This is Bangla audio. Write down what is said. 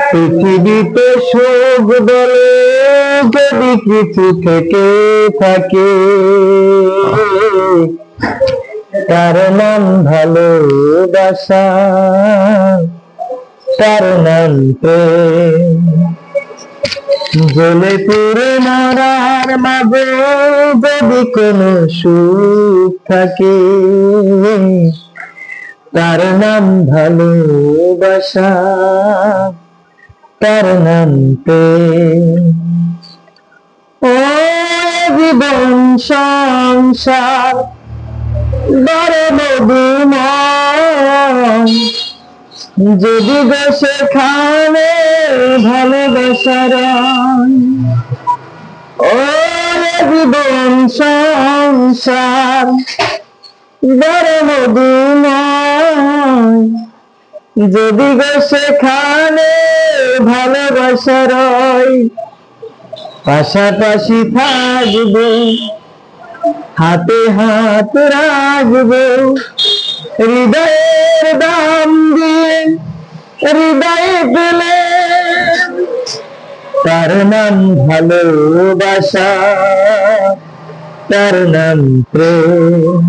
পৃথিবীতে সুখ বলে যদি কিছু থেকে থাকে, তার নাম ভালোবাসা, তার নাম প্রেম। জ্বলে পুড়ে মরার মাঝে যদি কোনো সুখ থাকে, তার নাম ভালোবাসা, তার নাম প্রেম। ও জীবন সংসার বড় মধুময়, যদি গো সেখানে ভালোবাসা রয়। ও জীবন সংসার বড় মধুময়, যদি গো সেখানে ভালোবাসা রয়। পাশাপাশি থাকবো, হাতে হাত রাখবো, হৃদয়ের দাম দিয়ে হৃদয়ে পেলে, তার নাম ভালোবাসা, তার নাম প্রেম।